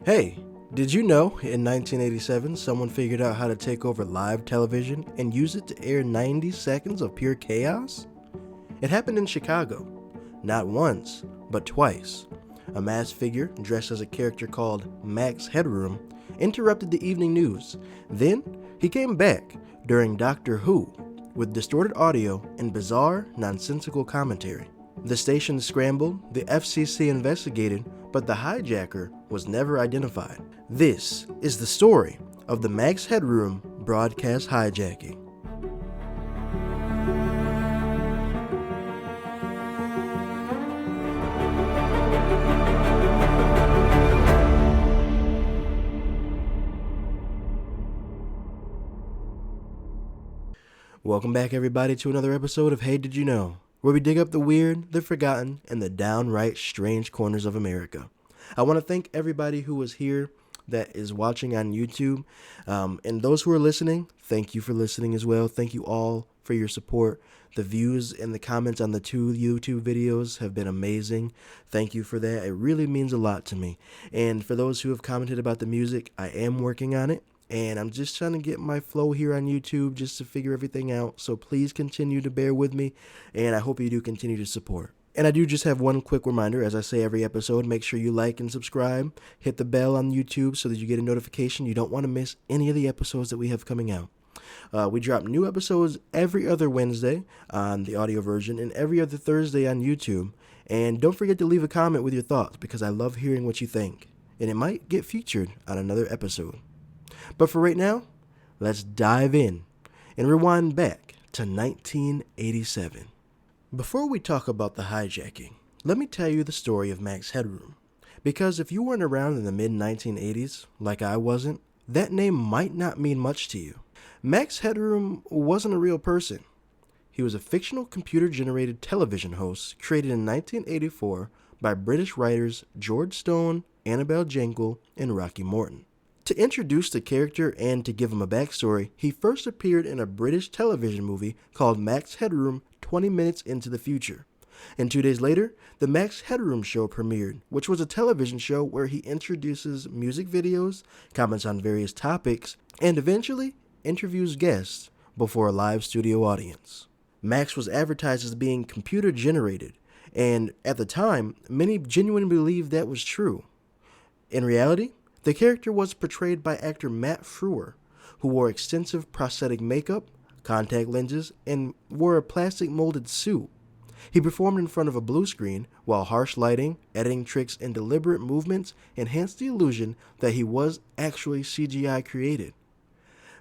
Hey, did you know in 1987 someone figured out how to take over live television and use it to air 90 seconds of pure chaos? It happened in Chicago. Not once, but twice. A masked figure dressed as a character called Max Headroom interrupted the evening news. Then, he came back during Doctor Who with distorted audio and bizarre, nonsensical commentary. The station scrambled, the FCC investigated, but the hijacker was never identified. This is the story of the Max Headroom broadcast hijacking. Welcome back, everybody, to another episode of Hey Did You Know, where we dig up the weird, the forgotten, and the downright strange corners of America. I want to thank everybody who was here that is watching on YouTube, and those who are listening, thank you for listening as well. Thank you all for your support. The views and the comments on the 2 YouTube videos have been amazing. Thank you for that. It really means a lot to me. And for those who have commented about the music, I am working on it. And I'm just trying to get my flow here on YouTube just to figure everything out. So please continue to bear with me, and I hope you do continue to support. And I do just have one quick reminder, as I say every episode, make sure you like and subscribe. Hit the bell on YouTube so that you get a notification. You don't want to miss any of the episodes that we have coming out. We drop new episodes every other Wednesday on the audio version and every other Thursday on YouTube. And don't forget to leave a comment with your thoughts, because I love hearing what you think. And it might get featured on another episode. But for right now, let's dive in and rewind back to 1987. Before we talk about the hijacking, let me tell you the story of Max Headroom. Because if you weren't around in the mid-1980s, like I wasn't, that name might not mean much to you. Max Headroom wasn't a real person. He was a fictional computer-generated television host created in 1984 by British writers George Stone, Annabel Jankel, and Rocky Morton. To introduce the character and to give him a backstory, he first appeared in a British television movie called Max Headroom 20 Minutes into the Future. And 2 days later, the Max Headroom show premiered, which was a television show where he introduces music videos, comments on various topics, and eventually interviews guests before a live studio audience. Max was advertised as being computer generated, and at the time, many genuinely believed that was true. In reality, the character was portrayed by actor Matt Frewer, who wore extensive prosthetic makeup, contact lenses, and wore a plastic molded suit. He performed in front of a blue screen, while harsh lighting, editing tricks, and deliberate movements enhanced the illusion that he was actually CGI created.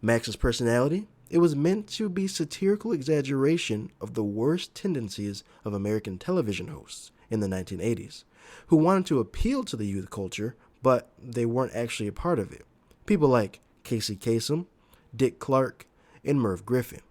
Max's personality, it was meant to be satirical exaggeration of the worst tendencies of American television hosts in the 1980s, who wanted to appeal to the youth culture, but they weren't actually a part of it. People like Casey Kasem, Dick Clark, and Merv Griffin.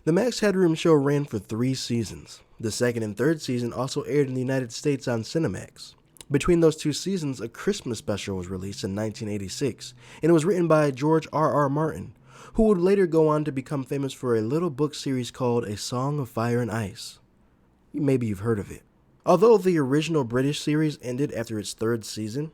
The Max Headroom show ran for 3 seasons. The second and third season also aired in the United States on Cinemax. Between those 2 seasons, a Christmas special was released in 1986, and it was written by George R.R. Martin, who would later go on to become famous for a little book series called A Song of Fire and Ice. Maybe you've heard of it. Although the original British series ended after its 3rd season,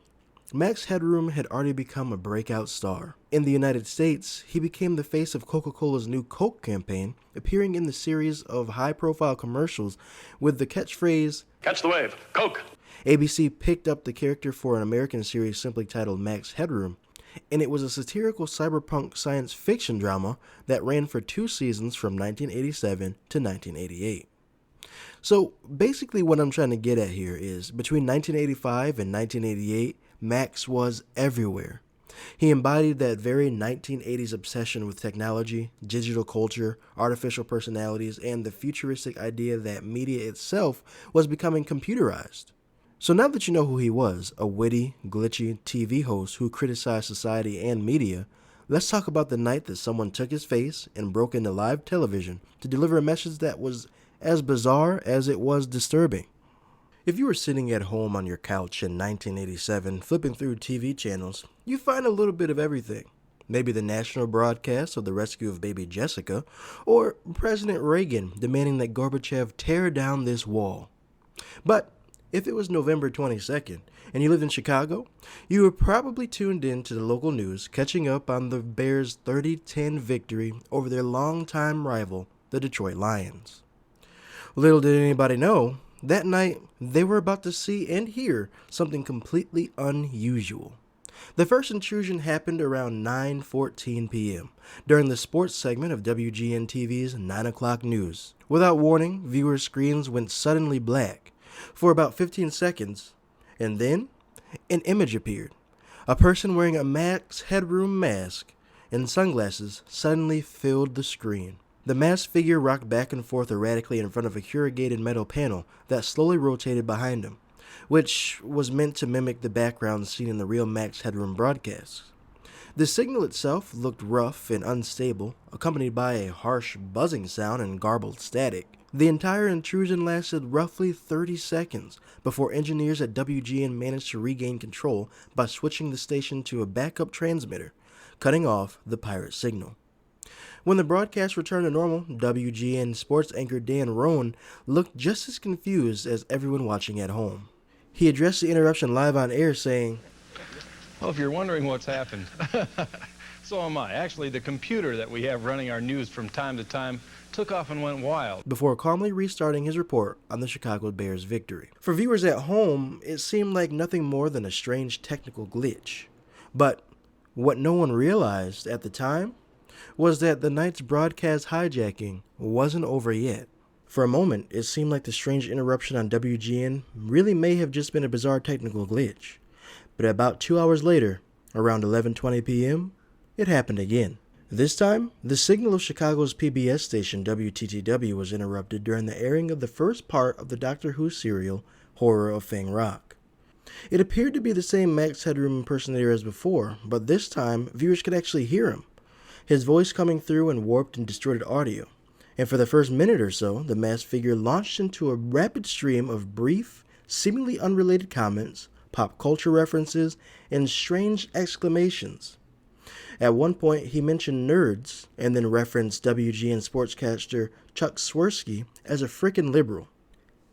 Max Headroom had already become a breakout star. In the United States, he became the face of Coca-Cola's new Coke campaign, appearing in the series of high-profile commercials with the catchphrase, "Catch the wave, Coke." ABC picked up the character for an American series simply titled Max Headroom, and it was a satirical cyberpunk science fiction drama that ran for 2 seasons from 1987 to 1988. So basically what I'm trying to get at here is, between 1985 and 1988, Max was everywhere. He embodied that very 1980s obsession with technology, digital culture, artificial personalities, and the futuristic idea that media itself was becoming computerized. So now that you know who he was, a witty, glitchy TV host who criticized society and media, let's talk about the night that someone took his face and broke into live television to deliver a message that was as bizarre as it was disturbing. If you were sitting at home on your couch in 1987, flipping through TV channels, you find a little bit of everything. Maybe the national broadcast of the rescue of baby Jessica, or President Reagan demanding that Gorbachev tear down this wall. But if it was November 22nd and you lived in Chicago, you were probably tuned in to the local news, catching up on the Bears' 30-10 victory over their longtime rival, the Detroit Lions. Little did anybody know, that night they were about to see and hear something completely unusual. The first intrusion happened around 9:14 p.m. during the sports segment of WGN-TV's 9 o'clock news. Without warning, viewers' screens went suddenly black for about 15 seconds, and then an image appeared. A person wearing a Max Headroom mask and sunglasses suddenly filled the screen. The masked figure rocked back and forth erratically in front of a corrugated metal panel that slowly rotated behind him, which was meant to mimic the background seen in the real Max Headroom broadcasts. The signal itself looked rough and unstable, accompanied by a harsh buzzing sound and garbled static. The entire intrusion lasted roughly 30 seconds before engineers at WGN managed to regain control by switching the station to a backup transmitter, cutting off the pirate signal. When the broadcast returned to normal, WGN sports anchor Dan Roan looked just as confused as everyone watching at home. He addressed the interruption live on air, saying, "Well, if you're wondering what's happened, so am I. Actually, the computer that we have running our news from time to time took off and went wild," before calmly restarting his report on the Chicago Bears' victory. For viewers at home, it seemed like nothing more than a strange technical glitch. But what no one realized at the time was that the night's broadcast hijacking wasn't over yet. For a moment, it seemed like the strange interruption on WGN really may have just been a bizarre technical glitch. But about 2 hours later, around 11:20 p.m., it happened again. This time, the signal of Chicago's PBS station WTTW was interrupted during the airing of the first part of the Doctor Who serial, Horror of Fang Rock. It appeared to be the same Max Headroom impersonator as before, but this time, viewers could actually hear him, his voice coming through in warped and distorted audio. And for the first minute or so, the masked figure launched into a rapid stream of brief, seemingly unrelated comments, pop culture references, and strange exclamations. At one point, he mentioned nerds, and then referenced WGN sportscaster Chuck Swirsky as a frickin' liberal.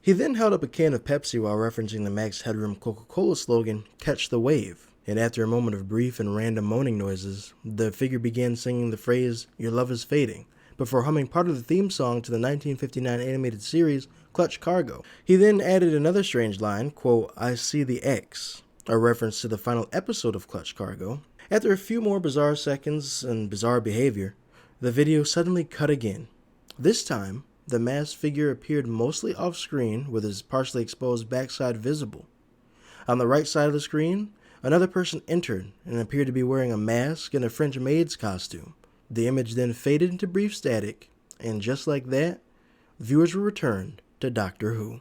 He then held up a can of Pepsi while referencing the Max Headroom Coca-Cola slogan, "Catch the Wave." And after a moment of brief and random moaning noises, the figure began singing the phrase, "Your love is fading," before humming part of the theme song to the 1959 animated series, Clutch Cargo. He then added another strange line, quote, "I see the X," a reference to the final episode of Clutch Cargo. After a few more bizarre seconds and bizarre behavior, the video suddenly cut again. This time, the masked figure appeared mostly off-screen with his partially exposed backside visible. On the right side of the screen, another person entered and appeared to be wearing a mask and a French maid's costume. The image then faded into brief static, and just like that, viewers were returned to Doctor Who.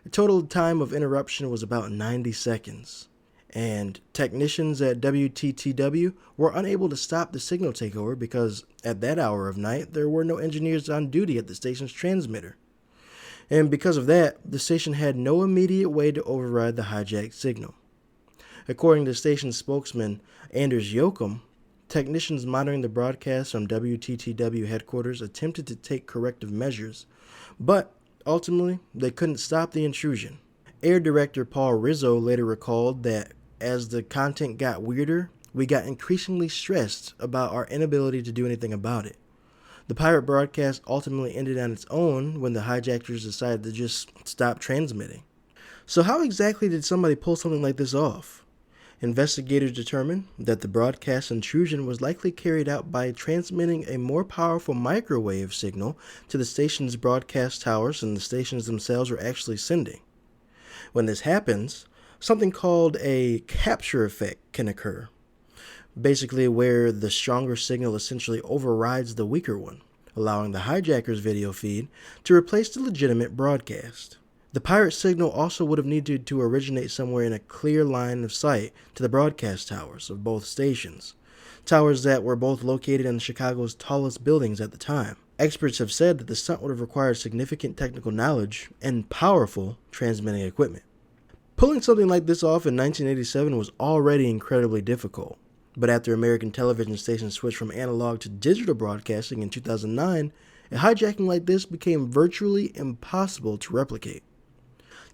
The total time of interruption was about 90 seconds, and technicians at WTTW were unable to stop the signal takeover because at that hour of night there were no engineers on duty at the station's transmitter. And because of that, the station had no immediate way to override the hijacked signal. According to station spokesman Anders Jochum, technicians monitoring the broadcast from WTTW headquarters attempted to take corrective measures, but ultimately they couldn't stop the intrusion. Air director Paul Rizzo later recalled that as the content got weirder, we got increasingly stressed about our inability to do anything about it. The pirate broadcast ultimately ended on its own when the hijackers decided to just stop transmitting. So how exactly did somebody pull something like this off? Investigators determined that the broadcast intrusion was likely carried out by transmitting a more powerful microwave signal to the station's broadcast towers than the stations themselves were actually sending. When this happens, something called a capture effect can occur, basically where the stronger signal essentially overrides the weaker one, allowing the hijacker's video feed to replace the legitimate broadcast. The pirate signal also would have needed to originate somewhere in a clear line of sight to the broadcast towers of both stations, towers that were both located in Chicago's tallest buildings at the time. Experts have said that the stunt would have required significant technical knowledge and powerful transmitting equipment. Pulling something like this off in 1987 was already incredibly difficult, but after American television stations switched from analog to digital broadcasting in 2009, a hijacking like this became virtually impossible to replicate.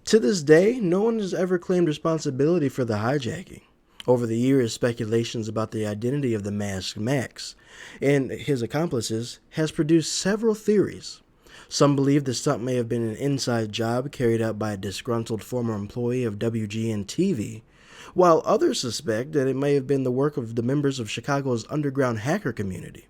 To this day, no one has ever claimed responsibility for the hijacking. Over the years, speculations about the identity of the masked Max and his accomplices has produced several theories. Some believe the stunt may have been an inside job carried out by a disgruntled former employee of WGN-TV, while others suspect that it may have been the work of the members of Chicago's underground hacker community.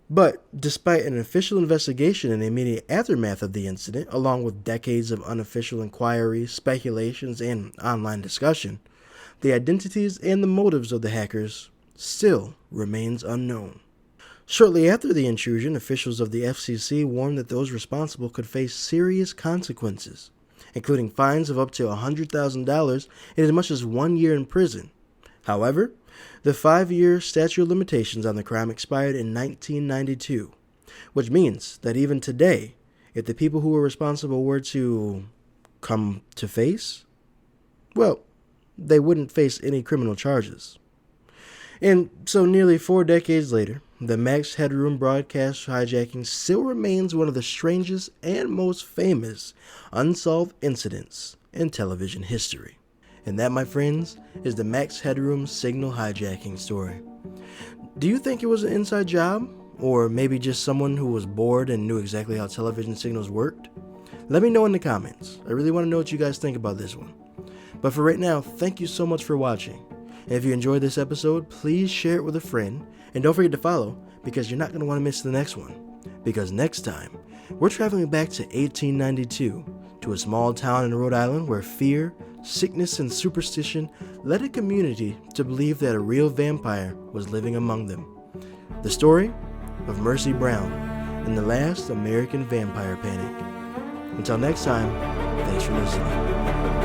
But despite an official investigation in the immediate aftermath of the incident, along with decades of unofficial inquiries, speculations, and online discussion, the identities and the motives of the hackers still remains unknown. Shortly after the intrusion, officials of the FCC warned that those responsible could face serious consequences, including fines of up to $100,000 and as much as 1 year in prison. However, the 5-year statute of limitations on the crime expired in 1992, which means that even today, if the people who were responsible were to come to face, well, they wouldn't face any criminal charges. And so nearly 4 decades later, the Max Headroom broadcast hijacking still remains one of the strangest and most famous unsolved incidents in television history. And that, my friends, is the Max Headroom signal hijacking story. Do you think it was an inside job? Or maybe just someone who was bored and knew exactly how television signals worked? Let me know in the comments. I really want to know what you guys think about this one. But for right now, thank you so much for watching. And if you enjoyed this episode, please share it with a friend. And don't forget to follow, because you're not going to want to miss the next one. Because next time, we're traveling back to 1892 to a small town in Rhode Island where fear, sickness, and superstition led a community to believe that a real vampire was living among them. The story of Mercy Brown and the last American vampire panic. Until next time, thanks for listening.